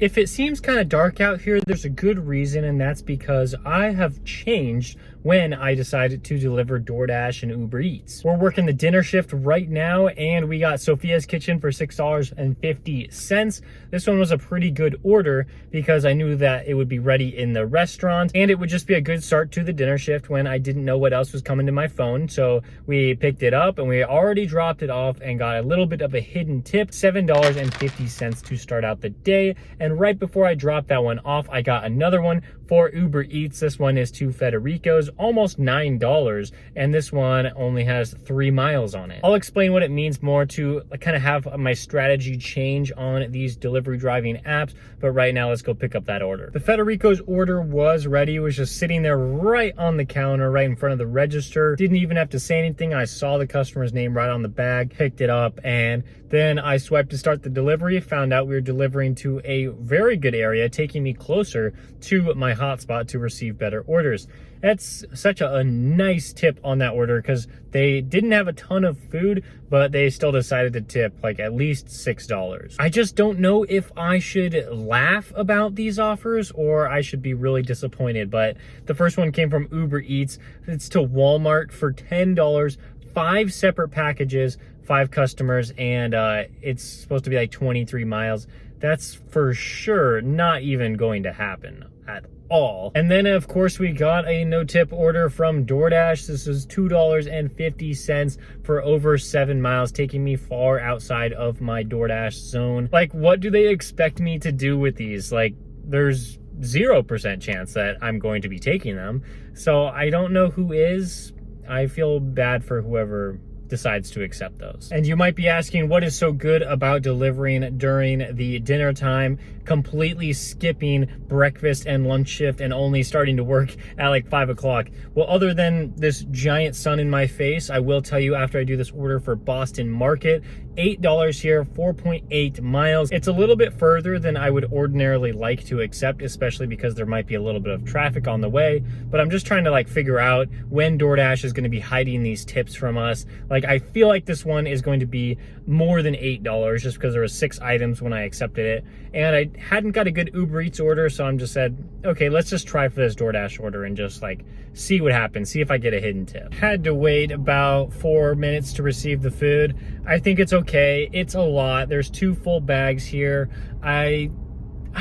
If it seems kind of dark out here, there's a good reason, and that's because I have changed when I decided to deliver DoorDash and Uber Eats. We're working the dinner shift right now, and we got Sophia's Kitchen for $6.50. This one was a pretty good order because I knew that it would be ready in the restaurant, and it would just be a good start to the dinner shift when I didn't know what else was coming to my phone. So we picked it up, and we already dropped it off and got a little bit of a hidden tip, $7.50 to start out the day. And right before I dropped that one off, I got another one for Uber Eats. This one is to Federico's, almost $9, and this one only has 3 miles on it. I'll explain what it means more to kind of have my strategy change on these delivery driving apps, but right now let's go pick up that order. The Federico's order was ready. It was just sitting there right on the counter, right in front of the register. Didn't even have to say anything. I saw the customer's name right on the bag, picked it up, and then I swiped to start the delivery, found out we were delivering to a very good area, taking me closer to my hotspot to receive better orders. That's such a nice tip on that order because they didn't have a ton of food, but they still decided to tip like at least $6. I just don't know if I should laugh about these offers or I should be really disappointed, but the first one came from Uber Eats. It's to Walmart for $10, 5 separate packages, 5 customers, and it's supposed to be like 23 miles. That's for sure not even going to happen at all. And then of course we got a no tip order from DoorDash. This is $2.50 for over 7 miles, taking me far outside of my DoorDash zone. Like, what do they expect me to do with these? Like, there's 0% chance that I'm going to be taking them. So I don't know who is. I feel bad for whoever decides to accept those. And you might be asking, what is so good about delivering during the dinner time, completely skipping breakfast and lunch shift and only starting to work at like 5 o'clock? Well, other than this giant sun in my face, I will tell you, after I do this order for Boston Market, $8 here, 4.8 miles. It's a little bit further than I would ordinarily like to accept, especially because there might be a little bit of traffic on the way, but I'm just trying to like figure out when DoorDash is going to be hiding these tips from us. Like, I feel like this one is going to be more than $8 just because there were 6 items when I accepted it, and I hadn't got a good Uber Eats order, so I'm just said, okay, let's just try for this DoorDash order and just like see what happens, see if I get a hidden tip. Had to wait about 4 minutes to receive the food. I think it's okay. It's a lot. There's 2 full bags here. I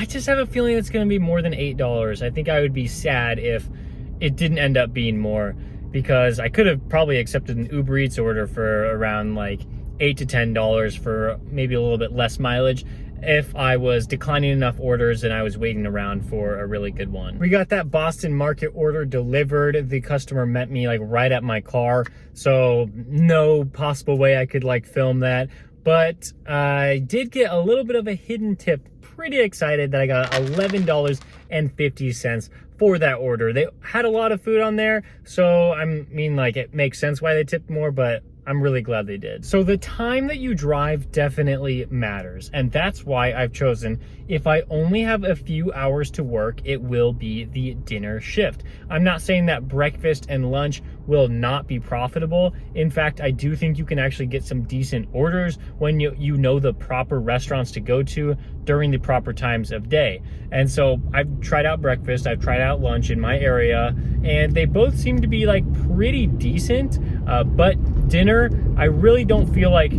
just have a feeling it's going to be more than $8. I think I would be sad if it didn't end up being more, because I could have probably accepted an Uber Eats order for around like $8 to $10 for maybe a little bit less mileage if I was declining enough orders and I was waiting around for a really good one. We got that Boston Market order delivered. The customer met me like right at my car, so no possible way I could like film that. But I did get a little bit of a hidden tip. Pretty excited that I got $11.50 for that order. They had a lot of food on there, so I mean, like, it makes sense why they tipped more, but I'm really glad they did. So the time that you drive definitely matters, and that's why I've chosen, if I only have a few hours to work, it will be the dinner shift. I'm not saying that breakfast and lunch will not be profitable. In fact, I do think you can actually get some decent orders when you know the proper restaurants to go to during the proper times of day. And so I've tried out breakfast, I've tried out lunch in my area, and they both seem to be like pretty decent, but dinner, I really don't feel like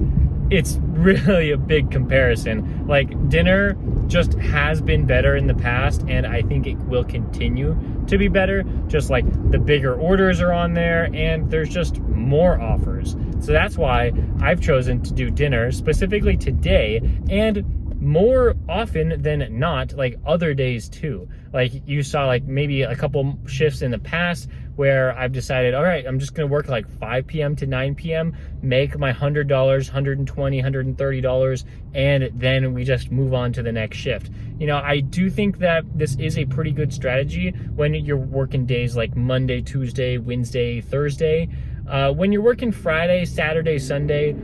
it's really a big comparison. Like, dinner just has been better in the past, and I think it will continue to be better. Just like the bigger orders are on there, and there's just more offers. So that's why I've chosen to do dinner specifically today, and more often than not, like other days too. Like, you saw like maybe a couple shifts in the past where I've decided, all right, I'm just gonna work like 5 p.m. to 9 p.m., make my $100, $120, $130, and then we just move on to the next shift. You know, I do think that this is a pretty good strategy when you're working days like Monday, Tuesday, Wednesday, Thursday. When you're working Friday, Saturday, Sunday,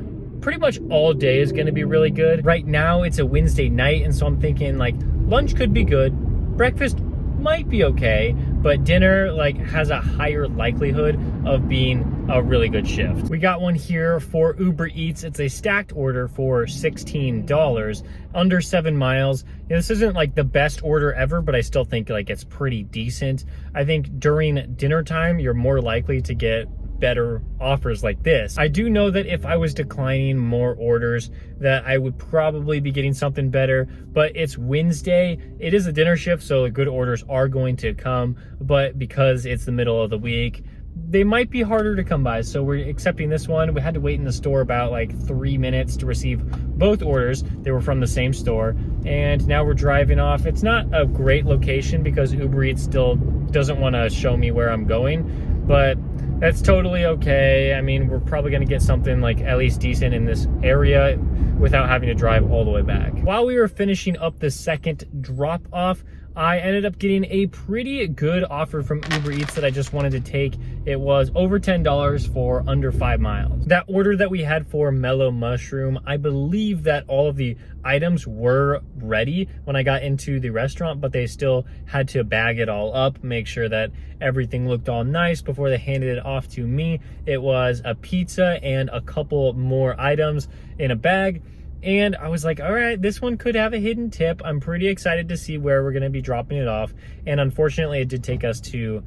pretty much all day is gonna be really good. Right now it's a Wednesday night, and so I'm thinking like lunch could be good, breakfast might be okay, but dinner like has a higher likelihood of being a really good shift. We got one here for Uber Eats. It's a stacked order for $16, under 7 miles. This isn't like the best order ever, but I still think like it's pretty decent. I think during dinner time, you're more likely to get better offers like this. I do know that if I was declining more orders that I would probably be getting something better, but it's Wednesday. It is a dinner shift, so good orders are going to come, but because it's the middle of the week, they might be harder to come by. So we're accepting this one. We had to wait in the store about like 3 minutes to receive both orders. They were from the same store, and now we're driving off. It's not a great location because Uber Eats still doesn't want to show me where I'm going, but that's totally okay. I mean, we're probably gonna get something like at least decent in this area without having to drive all the way back. While we were finishing up the second drop off, I ended up getting a pretty good offer from Uber Eats that I just wanted to take. It was over $10 for under 5 miles. That order that we had for mellow mushroom, I believe that all of the items were ready when I got into the restaurant, but they still had to bag it all up, make sure that everything looked all nice before they handed it off to me. It was a pizza and a couple more items in a bag. And I was like, all right, this one could have a hidden tip. I'm pretty excited to see where we're going to be dropping it off. And unfortunately, it did take us to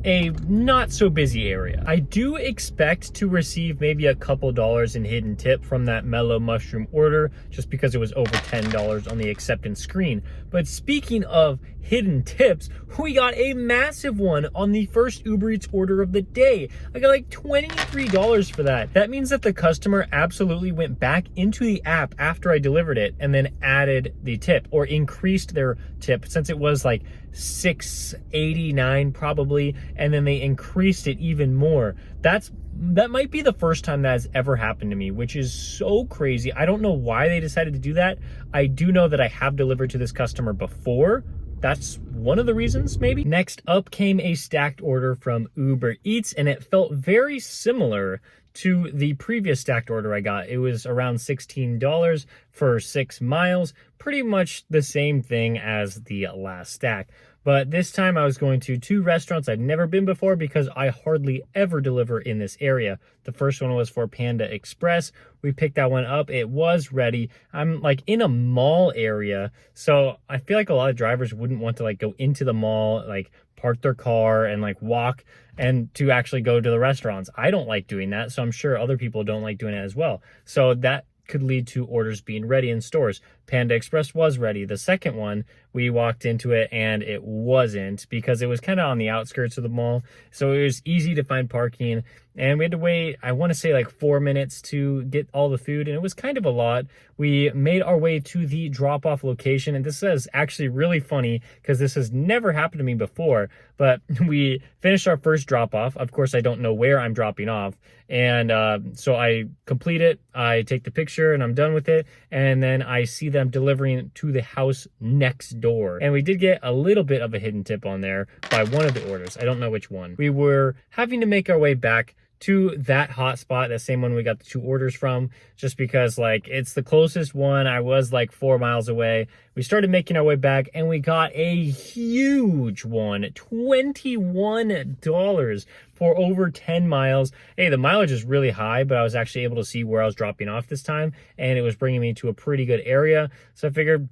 a not so busy area. I do expect to receive maybe a couple dollars in hidden tip from that mellow mushroom order, just because it was over $10 on the acceptance screen. But speaking of hidden tips, we got a massive one on the first Uber Eats order of the day. I got like $23 for that. That means that the customer absolutely went back into the app after I delivered it and then added the tip or increased their tip, since it was like $6.89 probably, and then they increased it even more. That might be the first time that has ever happened to me, which is so crazy. I don't know why they decided to do that. I do know that I have delivered to this customer before. That's one of the reasons, maybe. Next up came a stacked order from Uber Eats, and it felt very similar to the previous stacked order I got. It was around $16 for 6 miles, pretty much the same thing as the last stack. But this time I was going to 2 restaurants I'd never been before because I hardly ever deliver in this area. The first one was for Panda Express. We picked that one up. It was ready. I'm like in a mall area, so I feel like a lot of drivers wouldn't want to like go into the mall, like park their car and like walk and to actually go to the restaurants. I don't like doing that, so I'm sure other people don't like doing it as well. So that could lead to orders being ready in stores. Panda Express was ready. The second one, we walked into it and it wasn't, because it was kind of on the outskirts of the mall. So it was easy to find parking, and we had to wait, I want to say like 4 minutes to get all the food, and it was kind of a lot. We made our way to the drop-off location, and this is actually really funny because this has never happened to me before, but we finished our first drop-off. Of course, I don't know where I'm dropping off, and so I complete it, I take the picture, and I'm done with it, and then I see them delivering to the house next door. And we did get a little bit of a hidden tip on there by one of the orders. I don't know which one. We were having to make our way back to that hotspot, the same one we got the 2 orders from, just because like it's the closest one. I was like 4 miles away. We started making our way back and we got a huge one, $21 for over 10 miles. Hey, the mileage is really high, but I was actually able to see where I was dropping off this time, and it was bringing me to a pretty good area. So I figured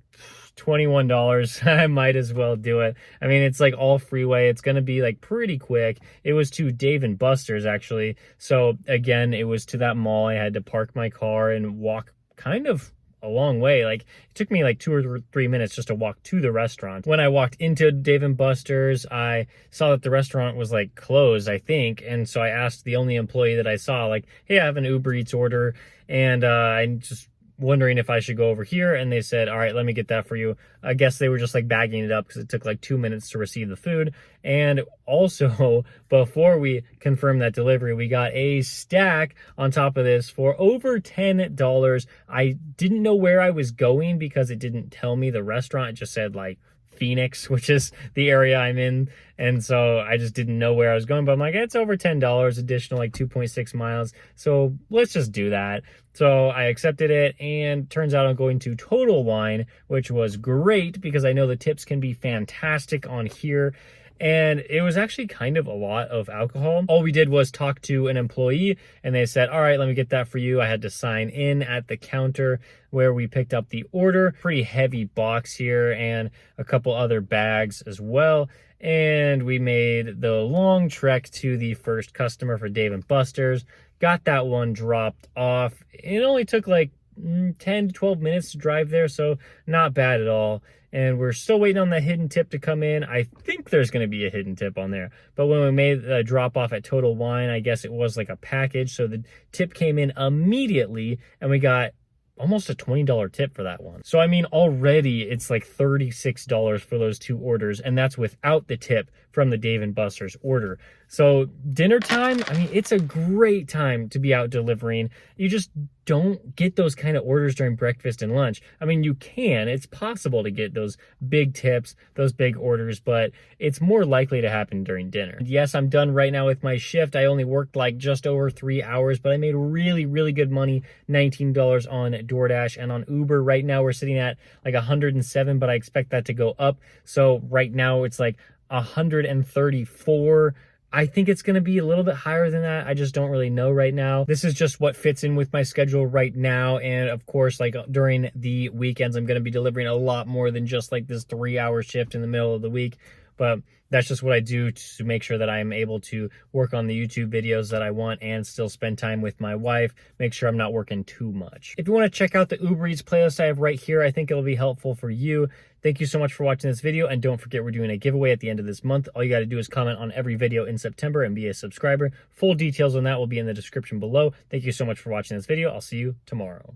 $21, I might as well do it. I mean, it's like all freeway. It's going to be like pretty quick. It was to Dave & Buster's actually. So again, it was to that mall. I had to park my car and walk kind of a long way. Like it took me like 2 or 3 minutes just to walk to the restaurant. When I walked into Dave & Buster's, I saw that the restaurant was like closed, I think. And so I asked the only employee that I saw, like, hey, I have an Uber Eats order, and I'm just wondering if I should go over here, and they said, all right, let me get that for you. I guess they were just like bagging it up because it took like 2 minutes to receive the food. And also, before we confirmed that delivery, we got a stack on top of this for over $10. I didn't know where I was going because it didn't tell me the restaurant. It just said like Phoenix, which is the area I'm in, and so I just didn't know where I was going, but I'm like, it's over $10, additional like 2.6 miles, so let's just do that. So I accepted it, and turns out I'm going to Total Wine, which was great because I know the tips can be fantastic on here. and it was actually kind of a lot of alcohol. All we did was talk to an employee, and they said, all right, let me get that for you. I had to sign in at the counter where we picked up the order. Pretty heavy box here, and a couple other bags as well. And we made the long trek to the first customer for Dave & Buster's. Got that one dropped off. It only took like 10 to 12 minutes to drive there, so not bad at all. And we're still waiting on the hidden tip to come in. I think there's going to be a hidden tip on there. But when we made the drop off at Total Wine, I guess it was like a package. So the tip came in immediately, and we got almost a $20 tip for that one. So I mean, already it's like $36 for those 2 orders, and that's without the tip from the Dave & Buster's order. So dinner time, I mean, it's a great time to be out delivering. You just don't get those kind of orders during breakfast and lunch. I mean, you can, it's possible to get those big tips, those big orders, but it's more likely to happen during dinner. Yes, I'm done right now with my shift. I only worked like just over 3 hours, but I made really, really good money, $19 on DoorDash and on Uber. Right now we're sitting at like 107, but I expect that to go up. So right now it's like 134. I think it's going to be a little bit higher than that. I just don't really know right now. This is just what fits in with my schedule right now. And of course, like during the weekends, I'm going to be delivering a lot more than just like this 3-hour shift in the middle of the week. But that's just what I do to make sure that I am able to work on the YouTube videos that I want and still spend time with my wife, make sure I'm not working too much. If you want to check out the Uber Eats playlist I have right here, I think it'll be helpful for you. Thank you so much for watching this video, and don't forget we're doing a giveaway at the end of this month. All you got to do is comment on every video in September and be a subscriber. Full details on that will be in the description below. Thank you so much for watching this video. I'll see you tomorrow.